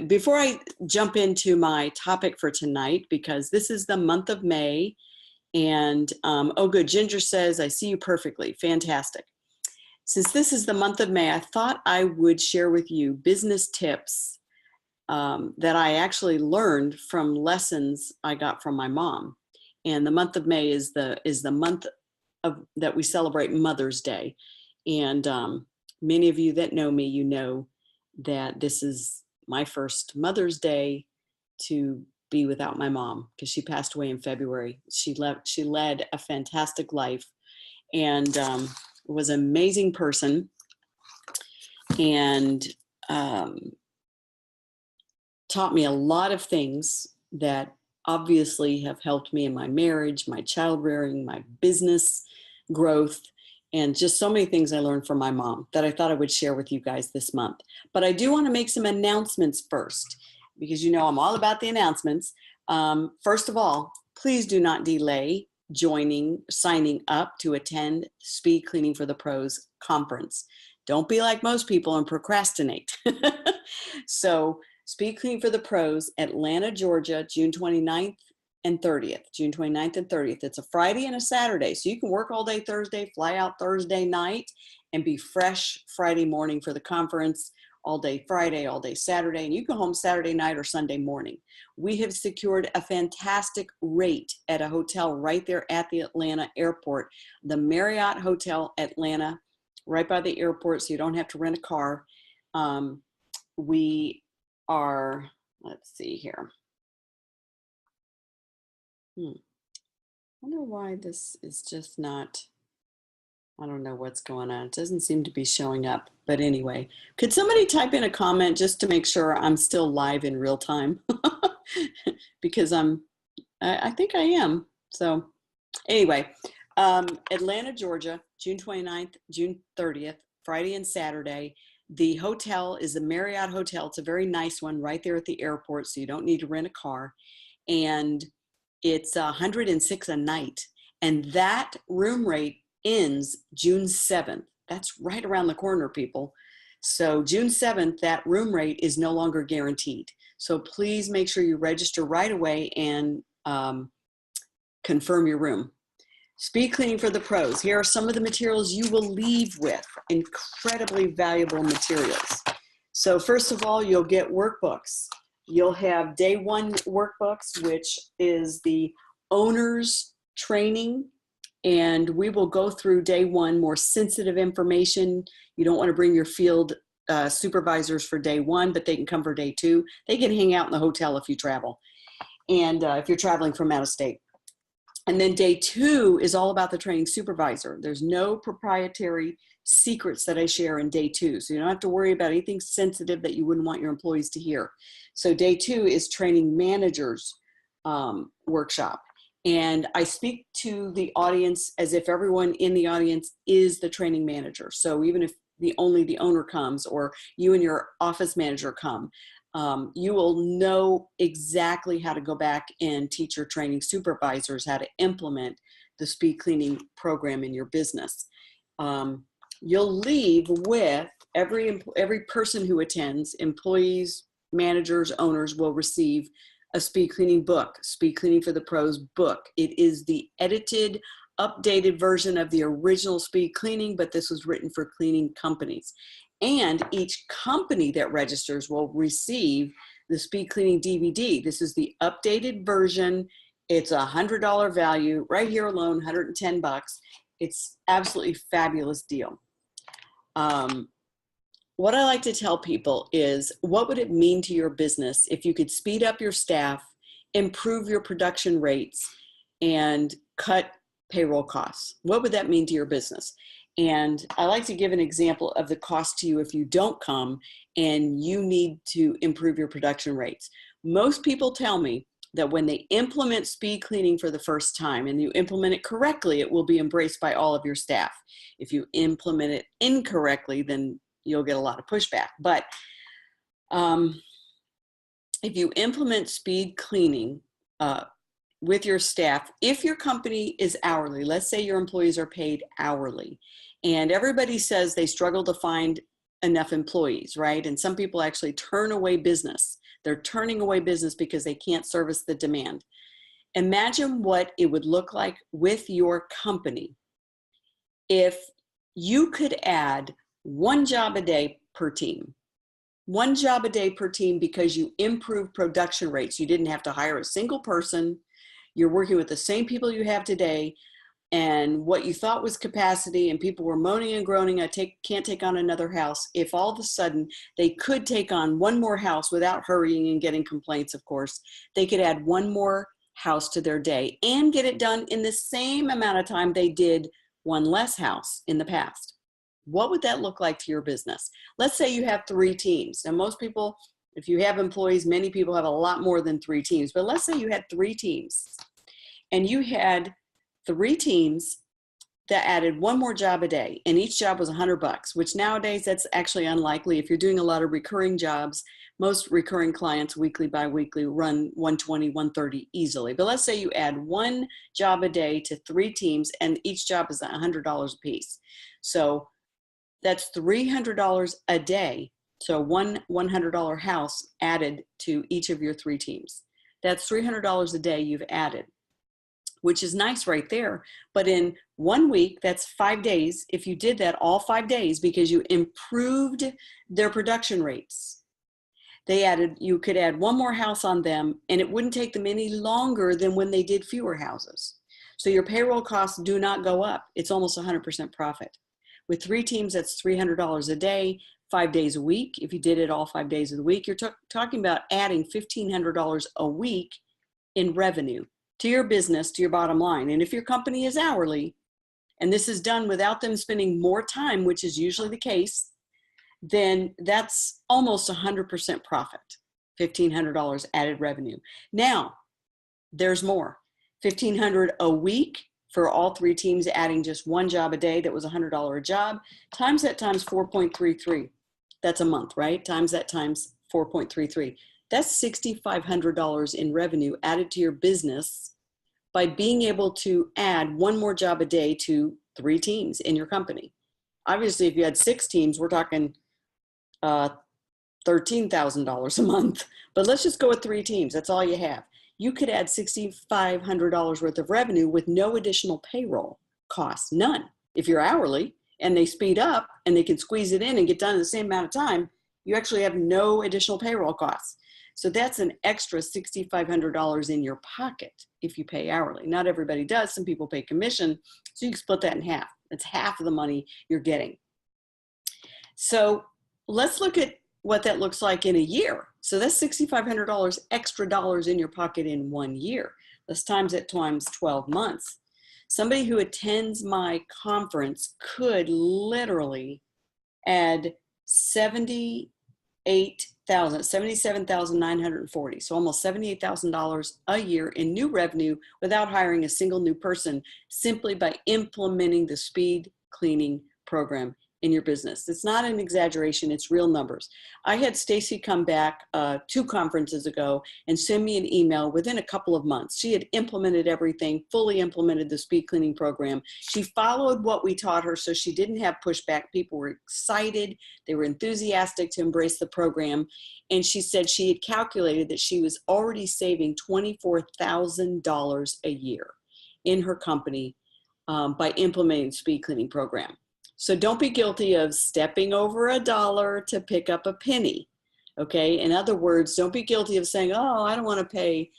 before I jump into my topic for tonight, because this is the month of May, and oh good, Ginger says, I see you perfectly, fantastic. Since this is the month of May, I thought I would share with you business tips that I actually learned from lessons I got from my mom. And the month of May is the month that we celebrate Mother's Day. And many of you that know me, you know that this is my first Mother's Day to be without my mom, because she passed away in February. She led a fantastic life, and was an amazing person, and taught me a lot of things that obviously have helped me in my marriage, my child rearing, my business growth, and just so many things I learned from my mom that I thought I would share with you guys this month. But I do want to make some announcements first, because you know I'm all about the announcements. First of all, please do not delay signing up to attend Speed Cleaning for the Pros conference. Don't be like most people and procrastinate. So Speed Cleaning for the Pros, Atlanta, Georgia, June 29th and 30th. June 29th and 30th. It's a Friday and a Saturday, so you can work all day Thursday, fly out Thursday night, and be fresh Friday morning for the conference, all day Friday, all day Saturday, and you go home Saturday night or Sunday morning. We have secured a fantastic rate at a hotel right there at the Atlanta airport, the Marriott Hotel Atlanta, right by the airport, so you don't have to rent a car. We are, let's see here. I wonder why this is just not, I don't know what's going on. It doesn't seem to be showing up. But anyway, could somebody type in a comment just to make sure I'm still live in real time? Because I think I am. So anyway, Atlanta, Georgia, June 29th, June 30th, Friday and Saturday. The hotel is the Marriott Hotel. It's a very nice one right there at the airport, so you don't need to rent a car. And it's $106 a night. And that room rate ends June 7th. That's right around the corner, people. So June 7th, that room rate is no longer guaranteed. So please make sure you register right away and confirm your room. Speed Cleaning for the Pros. Here are some of the materials you will leave with. Incredibly valuable materials. So first of all, you'll get workbooks. You'll have day one workbooks, which is the owner's training. And we will go through day one, more sensitive information. You don't want to bring your field supervisors for day one, but they can come for day two. They can hang out in the hotel if you travel, and if you're traveling from out of state. And then day two is all about the training supervisor. There's no proprietary secrets that I share in day two. So you don't have to worry about anything sensitive that you wouldn't want your employees to hear. So day two is training managers workshop. And I speak to the audience as if everyone in the audience is the training manager. So even if only the owner comes, or you and your office manager come, you will know exactly how to go back and teach your training supervisors how to implement the speed cleaning program in your business. You'll leave with every person who attends, employees, managers, owners, will receive a speed cleaning book, Speed Cleaning for the Pros book. It is the edited, updated version of the original speed cleaning, but this was written for cleaning companies. And each company that registers will receive the speed cleaning DVD. This is the updated version. It's $100 value right here alone, 110 bucks. It's absolutely fabulous deal. What I like to tell people is, what would it mean to your business if you could speed up your staff, improve your production rates, and cut payroll costs? What would that mean to your business? And I like to give an example of the cost to you if you don't come and you need to improve your production rates. Most people tell me that when they implement speed cleaning for the first time and you implement it correctly, it will be embraced by all of your staff. If you implement it incorrectly, then you'll get a lot of pushback. But if you implement speed cleaning with your staff, if your company is hourly, let's say your employees are paid hourly, and everybody says they struggle to find enough employees, right? And some people actually turn away business. They're turning away business because they can't service the demand. Imagine what it would look like with your company if you could add one job a day per team. One job a day per team because you improve production rates. You didn't have to hire a single person. You're working with the same people you have today, and what you thought was capacity and people were moaning and groaning, can't take on another house. If all of a sudden they could take on one more house without hurrying and getting complaints, of course, they could add one more house to their day and get it done in the same amount of time they did one less house in the past. What would that look like to your business? Let's say you have 3 teams. Now, most people, if you have employees, many people have a lot more than 3 teams, but let's say you had 3 teams and you had 3 teams that added one more job a day, and each job was $100, which nowadays that's actually unlikely. If you're doing a lot of recurring jobs, most recurring clients weekly, bi-weekly run 120, 130 easily. But let's say you add one job a day to 3 teams and each job is $100 a piece. So that's $300 a day. So one $100 house added to each of your 3 teams. That's $300 a day you've added, which is nice right there. But in 1 week, that's 5 days. If you did that all 5 days because you improved their production rates, you could add one more house on them and it wouldn't take them any longer than when they did fewer houses. So your payroll costs do not go up. It's almost 100% profit. With 3 teams, that's $300 a day, 5 days a week. If you did it all 5 days of the week, you're talking about adding $1,500 a week in revenue to your business, to your bottom line. And if your company is hourly, and this is done without them spending more time, which is usually the case, then that's almost 100% profit, $1,500 added revenue. Now, there's more. $1,500 a week for all 3 teams adding just one job a day that was $100 a job, times that times 4.33. That's a month, right? Times that times 4.33. That's $6,500 in revenue added to your business by being able to add one more job a day to 3 teams in your company. Obviously, if you had 6 teams, we're talking $13,000 a month. But let's just go with 3 teams. That's all you have. You could add $6,500 worth of revenue with no additional payroll costs, none. If you're hourly and they speed up and they can squeeze it in and get done in the same amount of time, you actually have no additional payroll costs. So that's an extra $6,500 in your pocket if you pay hourly. Not everybody does. Some people pay commission, so you can split that in half. It's half of the money you're getting. So let's look at what that looks like in a year. So that's $6,500 extra dollars in your pocket in 1 year. Let's times it times 12 months. Somebody who attends my conference could literally add $77,940. So almost $78,000 a year in new revenue without hiring a single new person, simply by implementing the speed cleaning program in your business. It's not an exaggeration, it's real numbers. I had Stacy come back 2 conferences ago and send me an email within a couple of months. She had implemented everything, fully implemented the speed cleaning program. She followed what we taught her, so she didn't have pushback. People were excited, they were enthusiastic to embrace the program. And she said she had calculated that she was already saving $24,000 a year in her company by implementing the speed cleaning program. So don't be guilty of stepping over a dollar to pick up a penny, okay? In other words, don't be guilty of saying, oh, I don't want to pay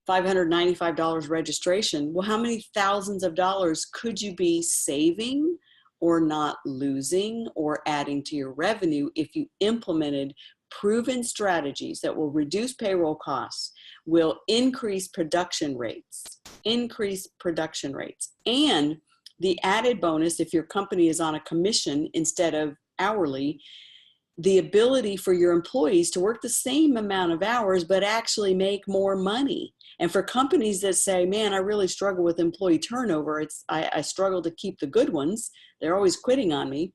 $595 registration. Well, how many thousands of dollars could you be saving or not losing or adding to your revenue if you implemented proven strategies that will reduce payroll costs, will increase production rates, and the added bonus, if your company is on a commission instead of hourly, the ability for your employees to work the same amount of hours but actually make more money. And for companies that say, man, I really struggle with employee turnover, I struggle to keep the good ones, they're always quitting on me.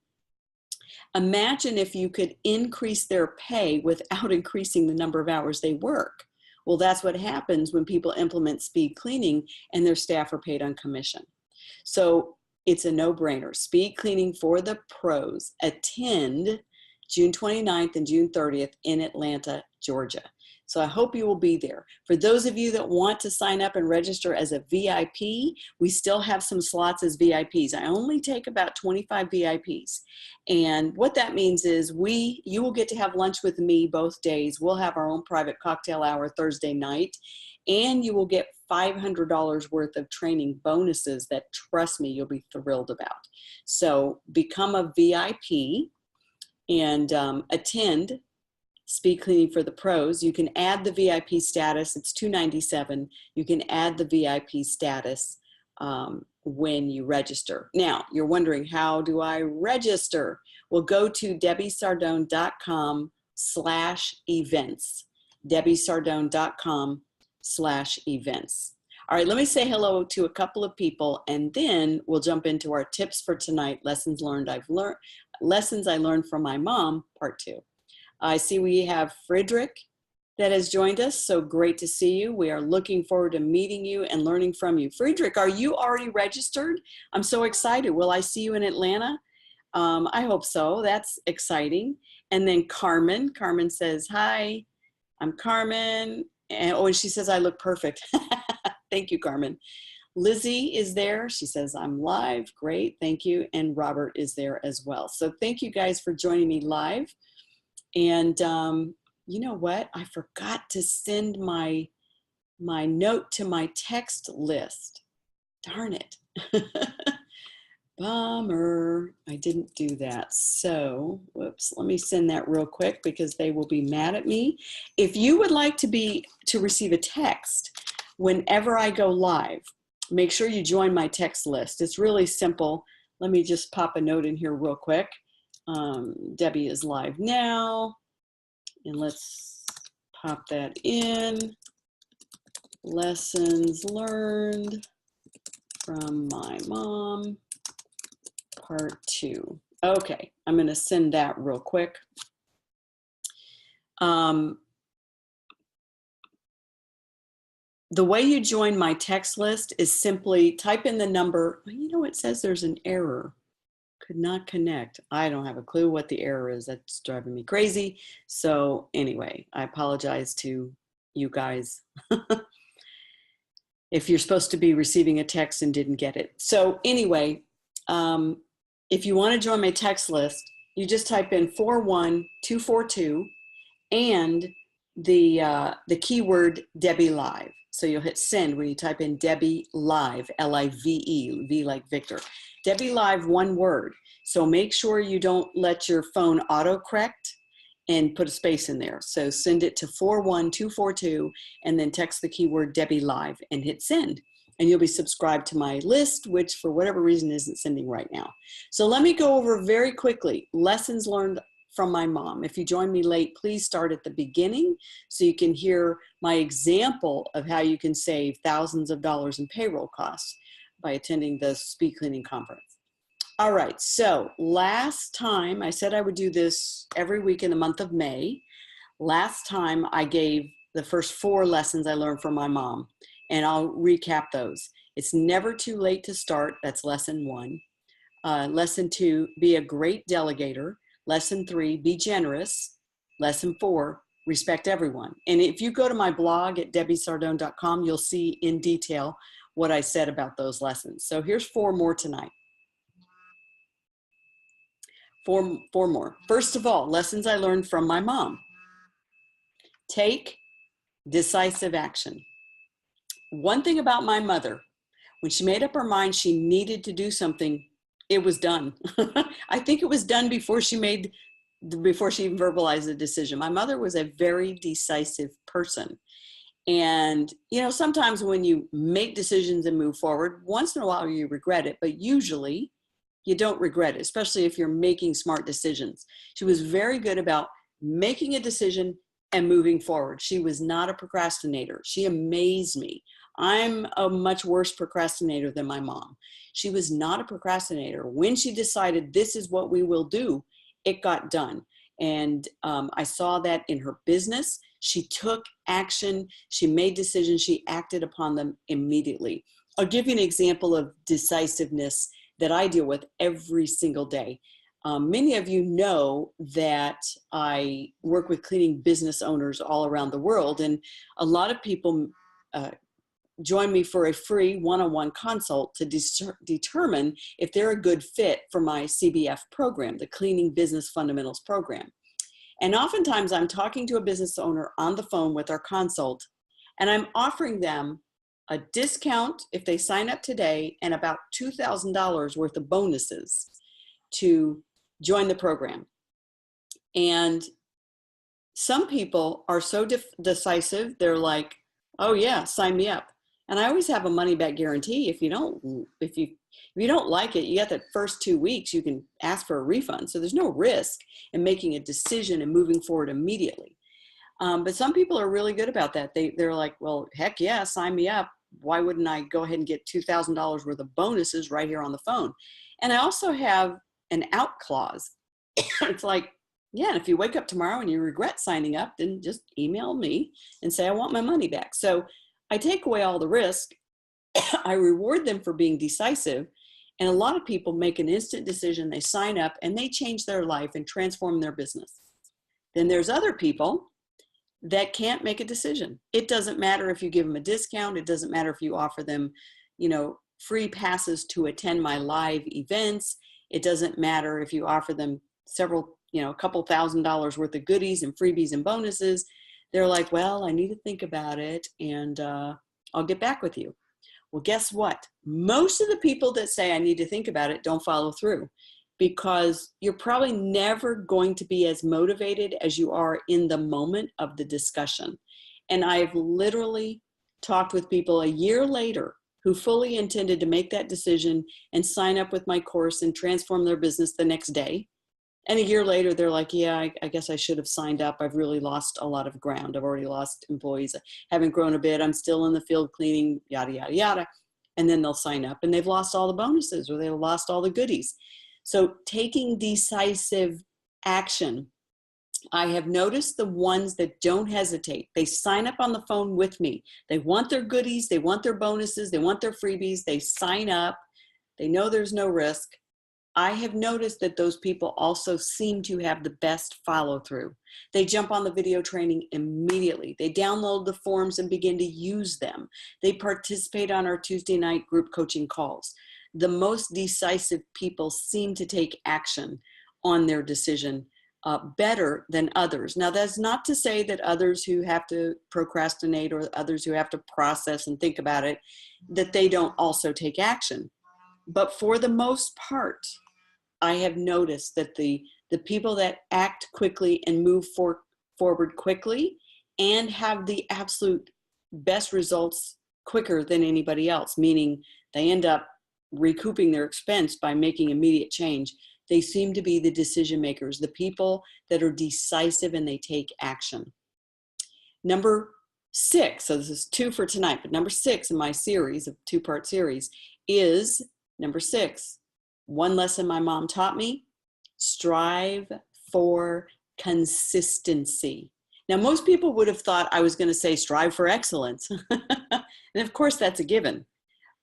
Imagine if you could increase their pay without increasing the number of hours they work. Well, that's what happens when people implement speed cleaning and their staff are paid on commission. So it's a no-brainer. Speed cleaning for the pros. Attend June 29th and June 30th in Atlanta, Georgia. So I hope you will be there. For those of you that want to sign up and register as a VIP, we still have some slots as VIPs. I only take about 25 VIPs. And what that means is you will get to have lunch with me both days. We'll have our own private cocktail hour Thursday night. And you will get $500 worth of training bonuses that, trust me, you'll be thrilled about. So become a VIP and attend Speed Cleaning for the Pros. You can add the VIP status. It's $297. You can add the VIP status when you register. Now, you're wondering, how do I register? Well, go to debbiesardone.com/events. debbiesardone.com/events. All right, let me say hello to a couple of people, and then we'll jump into our tips for tonight, lessons I learned from my mom, part 2. I see we have Friedrich that has joined us. So great to see you. We are looking forward to meeting you and learning from you. Friedrich, are you already registered? I'm so excited. Will I see you in Atlanta? I hope so. That's exciting. And then Carmen. Carmen says, hi, I'm Carmen. And she says, I look perfect. Thank you, Carmen. Lizzie is there. She says, I'm live. Great. Thank you. And Robert is there as well. So thank you guys for joining me live. And you know what? I forgot to send my note to my text list. Darn it. Bummer. I didn't do that. So, whoops, let me send that real quick because they will be mad at me. If you would like to receive a text whenever I go live, make sure you join my text list. It's really simple. Let me just pop a note in here real quick. Debbie is live now, and let's pop that in. Lessons learned from my mom, part 2. Okay, I'm going to send that real quick. The way you join my text list is simply type in the number. You know, it says there's an error. Could not connect. I don't have a clue what the error is. That's driving me crazy. So anyway, I apologize to you guys if you're supposed to be receiving a text and didn't get it. So anyway, if you want to join my text list, you just type in 41242 and the keyword Debbie Live. So you'll hit send when you type in Debbie Live, L-I-V-E, V like Victor. Debbie Live, one word. So make sure you don't let your phone autocorrect and put a space in there. So send it to 41242 and then text the keyword Debbie Live and hit send. And you'll be subscribed to my list, which for whatever reason isn't sending right now. So let me go over very quickly lessons learned from my mom. If you join me late, please start at the beginning so you can hear my example of how you can save thousands of dollars in payroll costs by attending the Speed Cleaning Conference. All right, so last time I said I would do this every week in the month of May. Last time I gave the first 4 lessons I learned from my mom, and I'll recap those. It's never too late to start. That's lesson 1. Lesson 2, be a great delegator. Lesson 3, be generous. Lesson 4, respect everyone. And if you go to my blog at debbiesardone.com, you'll see in detail what I said about those lessons. So here's 4 more tonight. 4 more. First of all, lessons I learned from my mom. Take decisive action. One thing about my mother, when she made up her mind she needed to do something, it was done. I think it was done before she even verbalized the decision. My mother was a very decisive person. And, you know, sometimes when you make decisions and move forward, once in a while you regret it, but usually you don't regret it, especially if you're making smart decisions. She was very good about making a decision and moving forward. She was not a procrastinator. She amazed me. I'm a much worse procrastinator than my mom. She was not a procrastinator. When she decided this is what we will do, it got done. And I saw that in her business. She took action. She made decisions. She acted upon them immediately. I'll give you an example of decisiveness that I deal with every single day. Many of you know that I work with cleaning business owners all around the world, and a lot of people join me for a free one-on-one consult to determine if they're a good fit for my CBF program, the Cleaning Business Fundamentals program. And oftentimes I'm talking to a business owner on the phone with our consult, and I'm offering them a discount if they sign up today and about $2,000 worth of bonuses to join the program. And some people are so decisive, they're like, oh yeah, sign me up. And I always have a money back guarantee. If you don't like it, you got that first 2 weeks, you can ask for a refund. So there's no risk in making a decision and moving forward immediately. But some people are really good about that. They're like, well, heck yeah, sign me up. Why wouldn't I go ahead and get $2,000 worth of bonuses right here on the phone? And I also have an out clause. It's like, yeah, and if you wake up tomorrow and you regret signing up, then just email me and say, I want my money back. So I take away all the risk. I reward them for being decisive. And a lot of people make an instant decision. They sign up and they change their life and transform their business. Then there's other people that can't make a decision. It doesn't matter if you give them a discount. It doesn't matter if you offer them, free passes to attend my live events. It doesn't matter if you offer them a couple $1,000s worth of goodies and freebies and bonuses. They're like, well, I need to think about it and I'll get back with you. Well, guess what? Most of the people that say I need to think about it don't follow through, because you're probably never going to be as motivated as you are in the moment of the discussion. And I've literally talked with people a year later who fully intended to make that decision and sign up with my course and transform their business the next day. And a year later, they're like, yeah, I guess I should have signed up. I've really lost a lot of ground. I've already lost employees. I haven't grown a bit. I'm still in the field cleaning, yada, yada, yada. And then they'll sign up and they've lost all the bonuses or they've lost all the goodies. So taking decisive action, I have noticed the ones that don't hesitate. They sign up on the phone with me. They want their goodies. They want their bonuses. They want their freebies. They sign up. They know there's no risk. I have noticed that those people also seem to have the best follow through. They jump on the video training immediately. They download the forms and begin to use them. They participate on our Tuesday night group coaching calls. The most decisive people seem to take action on their decision better than others. Now, that's not to say that others who have to procrastinate or others who have to process and think about it, that they don't also take action. But for the most part, I have noticed that the people that act quickly and move forward quickly and have the absolute best results quicker than anybody else, meaning they end up recouping their expense by making immediate change. They seem to be the decision makers, the people that are decisive and they take action. Number 6, so this is 2 for tonight, but number 6 in my series, of 2-part series, is number 6. One lesson my mom taught me: strive for consistency. Now, most people would have thought I was going to say strive for excellence. And of course, that's a given.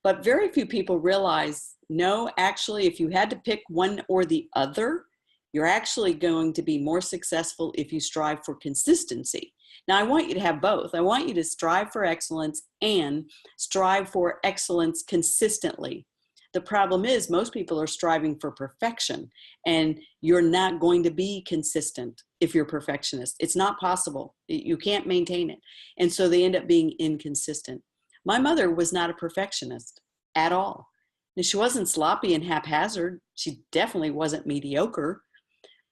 But very few people realize, no, actually, if you had to pick one or the other, you're actually going to be more successful if you strive for consistency. Now, I want you to have both. I want you to strive for excellence and strive for excellence consistently. The problem is most people are striving for perfection, and you're not going to be consistent if you're a perfectionist. It's not possible. You can't maintain it. And so they end up being inconsistent. My mother was not a perfectionist at all. And she wasn't sloppy and haphazard. She definitely wasn't mediocre,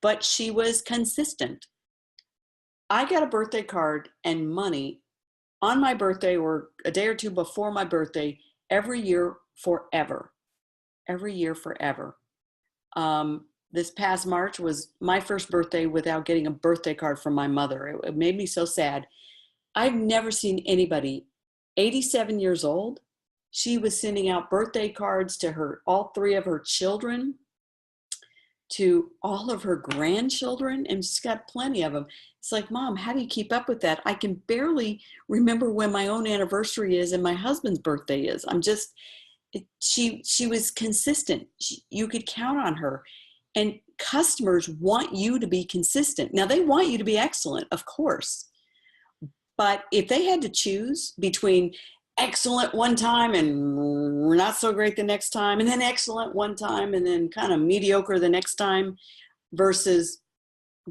but she was consistent. I got a birthday card and money on my birthday or a day or two before my birthday every year forever. Every year forever. This past March was my first birthday without getting a birthday card from my mother. It made me so sad. I've never seen anybody, 87 years old, she was sending out birthday cards to all 3 of her children, to all of her grandchildren, and she's got plenty of them. It's like, Mom, how do you keep up with that? I can barely remember when my own anniversary is and my husband's birthday is. She was consistent. You could count on her. And customers want you to be consistent. Now, they want you to be excellent, of course. But if they had to choose between excellent one time and not so great the next time, and then excellent one time and then kind of mediocre the next time versus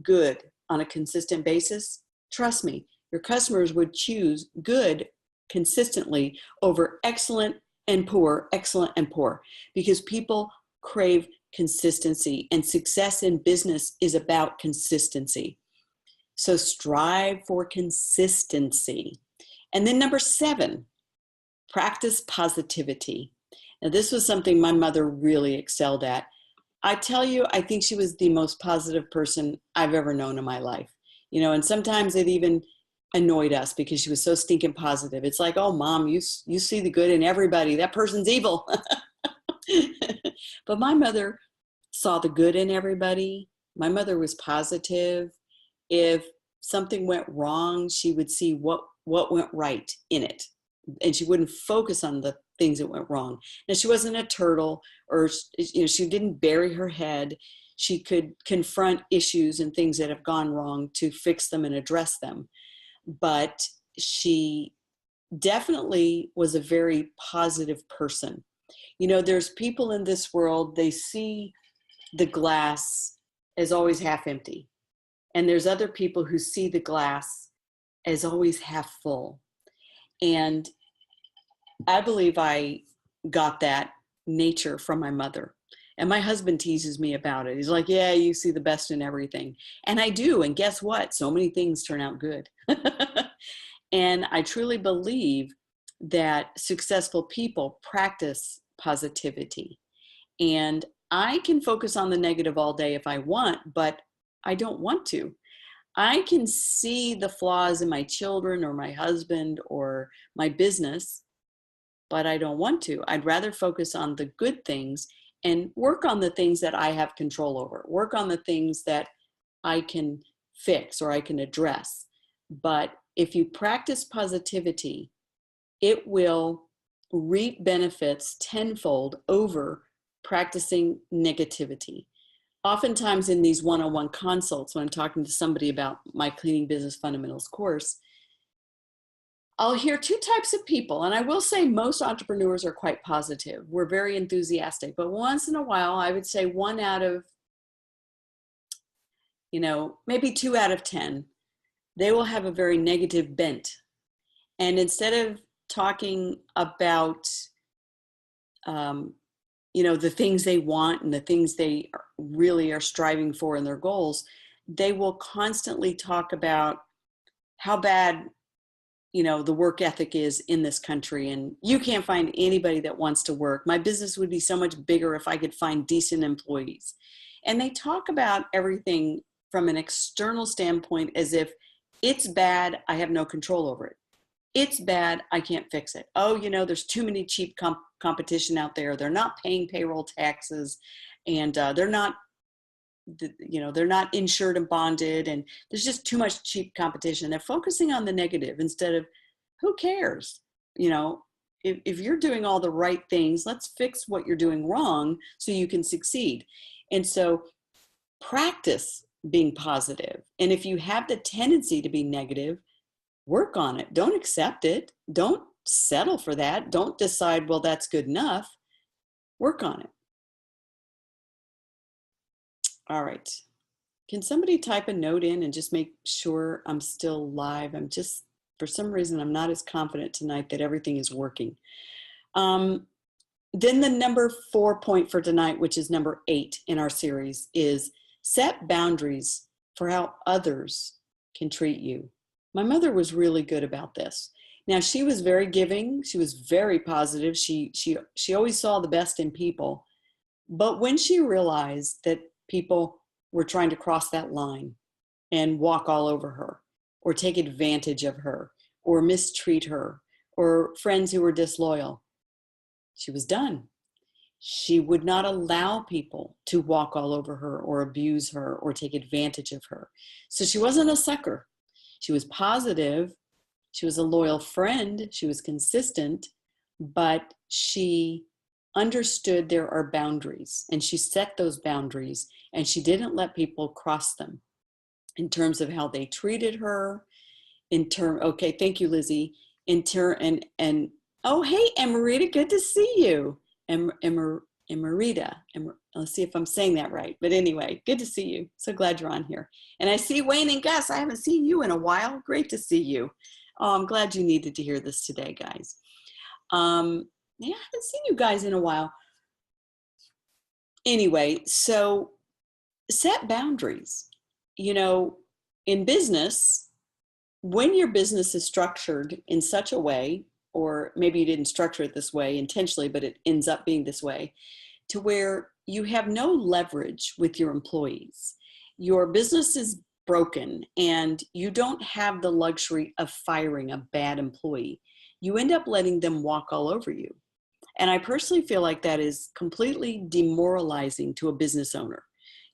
good on a consistent basis, trust me, your customers would choose good consistently over excellent and poor, because people crave consistency, and success in business is about consistency. So strive for consistency. And then number 7, practice positivity. Now, this was something my mother really excelled at. I tell you, I think she was the most positive person I've ever known in my life. And sometimes it even annoyed us because she was so stinking positive. It's like, oh, Mom, you see the good in everybody. That person's evil. But my mother saw the good in everybody. My mother was positive. If something went wrong, she would see what went right in it. And she wouldn't focus on the things that went wrong. Now, she wasn't a turtle, or she didn't bury her head. She could confront issues and things that have gone wrong to fix them and address them. But she definitely was a very positive person. There's people in this world, they see the glass as always half empty. And there's other people who see the glass as always half full. And I believe I got that nature from my mother. And my husband teases me about it. He's like, yeah, you see the best in everything. And I do. And guess what? So many things turn out good. And I truly believe that successful people practice positivity. And I can focus on the negative all day if I want, but I don't want to. I can see the flaws in my children or my husband or my business, but I don't want to. I'd rather focus on the good things and work on the things that I have control over, work on the things that I can fix or I can address. But if you practice positivity, it will reap benefits tenfold over practicing negativity. Oftentimes in these one-on-one consults, when I'm talking to somebody about my Cleaning Business Fundamentals course, I'll hear 2 types of people. And I will say most entrepreneurs are quite positive. We're very enthusiastic. But once in a while, I would say 1 out of, maybe 2 out of 10, they will have a very negative bent. And instead of talking about, the things they want and the things they really are striving for in their goals, they will constantly talk about how bad, the work ethic is in this country. And you can't find anybody that wants to work. My business would be so much bigger if I could find decent employees. And they talk about everything from an external standpoint as if it's bad, I have no control over it. It's bad, I can't fix it. Oh, there's too many cheap competition out there. They're not paying payroll taxes, and they're not insured and bonded, and there's just too much cheap competition. They're focusing on the negative instead of who cares? If you're doing all the right things, let's fix what you're doing wrong so you can succeed. And so practice being positive. And if you have the tendency to be negative, work on it. Don't accept it. Don't settle for that. Don't decide, well, that's good enough. Work on it. All right. Can somebody type a note in and just make sure I'm still live? For some reason, I'm not as confident tonight that everything is working. Then the number 4 point for tonight, which is number 8 in our series, is set boundaries for how others can treat you. My mother was really good about this. Now, she was very giving. She was very positive. She always saw the best in people. But when she realized that people were trying to cross that line and walk all over her or take advantage of her or mistreat her, or friends who were disloyal, she was done. She would not allow people to walk all over her or abuse her or take advantage of her. So she wasn't a sucker. She was positive. She was a loyal friend. She was consistent, but she understood there are boundaries, and she set those boundaries, and she didn't let people cross them in terms of how they treated her, okay, thank you, Lizzie. And oh, hey, Emerita, good to see you. Emerita, let's see if I'm saying that right. But anyway, good to see you. So glad you're on here. And I see Wayne and Gus. I haven't seen you in a while. Great to see you. Oh, I'm glad you needed to hear this today, guys. Yeah, I haven't seen you guys in a while. Anyway, so set boundaries. You know, in business, when your business is structured in such a way, or maybe you didn't structure it this way intentionally, but it ends up being this way, to where you have no leverage with your employees. Your business is broken and you don't have the luxury of firing a bad employee. You end up letting them walk all over you. And I personally feel like that is completely demoralizing to a business owner.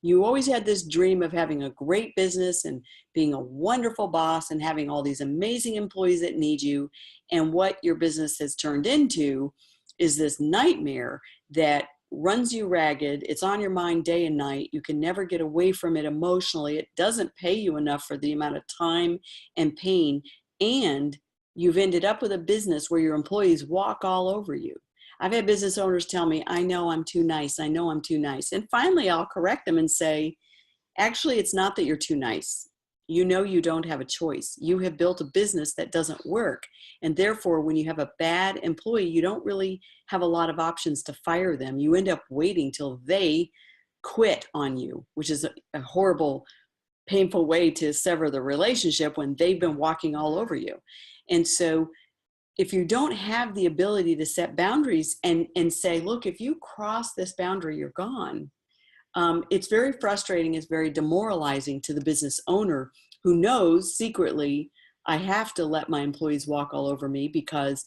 You always had this dream of having a great business and being a wonderful boss and having all these amazing employees that need you. And what your business has turned into is this nightmare that runs you ragged. It's on your mind day and night. You can never get away from it emotionally. It doesn't pay you enough for the amount of time and pain. And you've ended up with a business where your employees walk all over you. I've had business owners tell me, I know I'm too nice. I know I'm too nice. And finally, I'll correct them and say, actually, it's not that you're too nice. You know you don't have a choice. You have built a business that doesn't work. And therefore, when you have a bad employee, you don't really have a lot of options to fire them. You end up waiting till they quit on you, which is a horrible, painful way to sever the relationship when they've been walking all over you. And so if you don't have the ability to set boundaries and say, look, if you cross this boundary, you're gone. It's very frustrating. It's very demoralizing to the business owner who knows secretly, I have to let my employees walk all over me because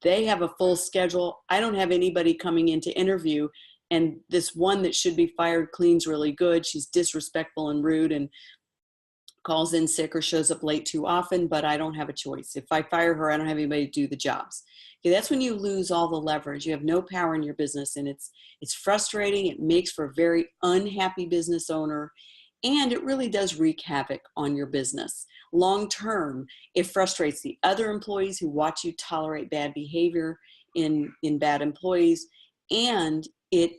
they have a full schedule. I don't have anybody coming in to interview. And this one that should be fired cleans really good. She's disrespectful and rude and calls in sick or shows up late too often, but I don't have a choice. If I fire her, I don't have anybody to do the jobs. Okay, that's when you lose all the leverage. You have no power in your business, and it's frustrating. It makes for a very unhappy business owner, and it really does wreak havoc on your business. Long term, it frustrates the other employees who watch you tolerate bad behavior in bad employees, and it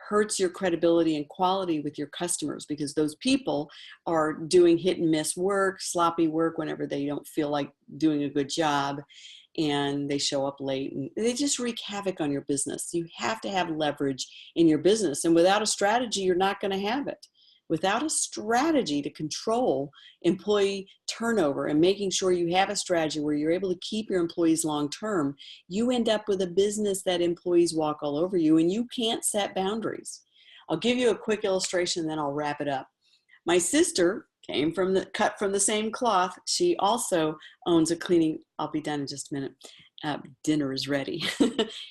hurts your credibility and quality with your customers because those people are doing hit and miss work, sloppy work whenever they don't feel like doing a good job, and they show up late and they just wreak havoc on your business. You have to have leverage in your business, and without a strategy, you're not going to have it. Without a strategy to control employee turnover and making sure you have a strategy where you're able to keep your employees long term, you end up with a business that employees walk all over you and you can't set boundaries. I'll give you a quick illustration and then I'll wrap it up. My sister came from cut from the same cloth. She also owns a cleaning, I'll be done in just a minute. Dinner is ready.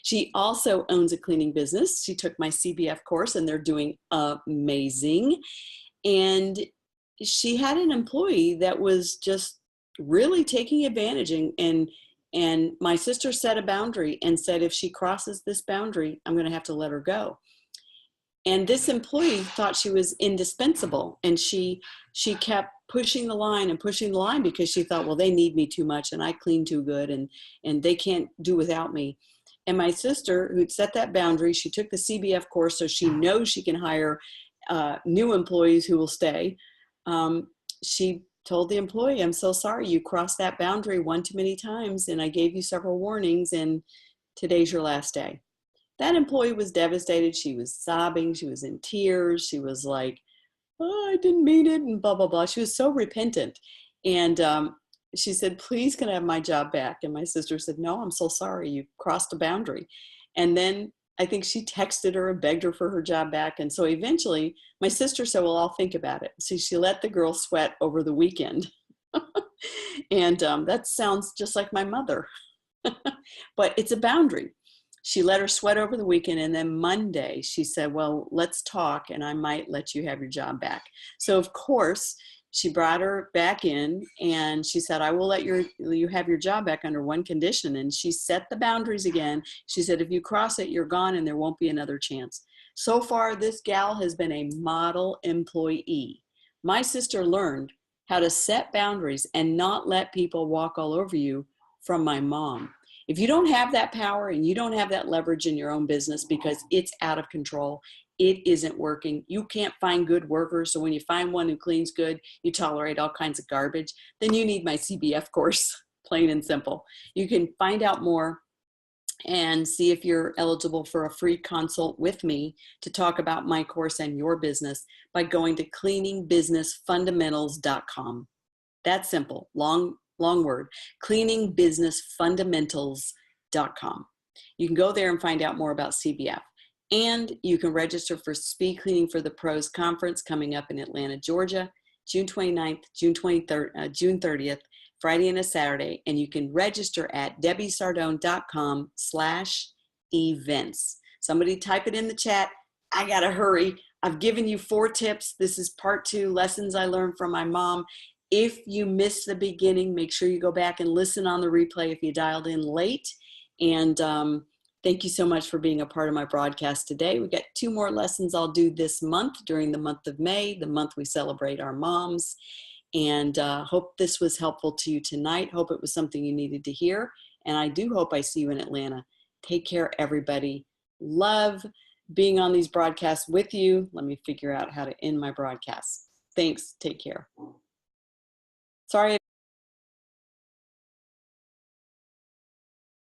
She also owns a cleaning business. She took my CBF course and they're doing amazing. And she had an employee that was just really taking advantage, and my sister set a boundary and said, if she crosses this boundary, I'm going to have to let her go. And this employee thought she was indispensable, and she kept pushing the line because she thought, well, they need me too much and I clean too good and they can't do without me. And my sister, who'd set that boundary, she took the CBF course so she knows she can hire new employees who will stay. She told the employee, I'm so sorry, you crossed that boundary one too many times and I gave you several warnings and today's your last day. That employee was devastated. She was sobbing. She was in tears. She was like, oh, I didn't mean it, and blah, blah, blah. She was so repentant. And she said, please, can I have my job back? And my sister said, no, I'm so sorry. You crossed a boundary. And then I think she texted her and begged her for her job back. And so eventually my sister said, well, I'll think about it. So she let the girl sweat over the weekend. And that sounds just like my mother. But it's a boundary. She let her sweat over the weekend, and then Monday she said, well, let's talk and I might let you have your job back. So of course She brought her back in and she said, I will let you have your job back under one condition. And she set the boundaries again. She said, if you cross it, you're gone and there won't be another chance. So far, this gal has been a model employee. My sister learned how to set boundaries and not let people walk all over you from my mom. If you don't have that power and you don't have that leverage in your own business because it's out of control, it isn't working. You can't find good workers. So when you find one who cleans good, you tolerate all kinds of garbage, then you need my CBF course, plain and simple. You can find out more and see if you're eligible for a free consult with me to talk about my course and your business by going to cleaningbusinessfundamentals.com. That's simple, long word, cleaningbusinessfundamentals.com. You can go there and find out more about CBF. And you can register for Speed Cleaning for the Pros Conference coming up in Atlanta, Georgia, June 29th, June 30th, Friday and a Saturday. And you can register at debbiesardone.com/events. Somebody type it in the chat. I gotta hurry. I've given you 4 tips. This is part 2, lessons I learned from my mom. If you missed the beginning, make sure you go back and listen on the replay if you dialed in late. And thank you so much for being a part of my broadcast today. We've got 2 more lessons I'll do this month during the month of May, the month we celebrate our moms. And hope this was helpful to you tonight. Hope it was something you needed to hear. And I do hope I see you in Atlanta. Take care, everybody. Love being on these broadcasts with you. Let me figure out how to end my broadcast. Thanks. Take care. Sorry.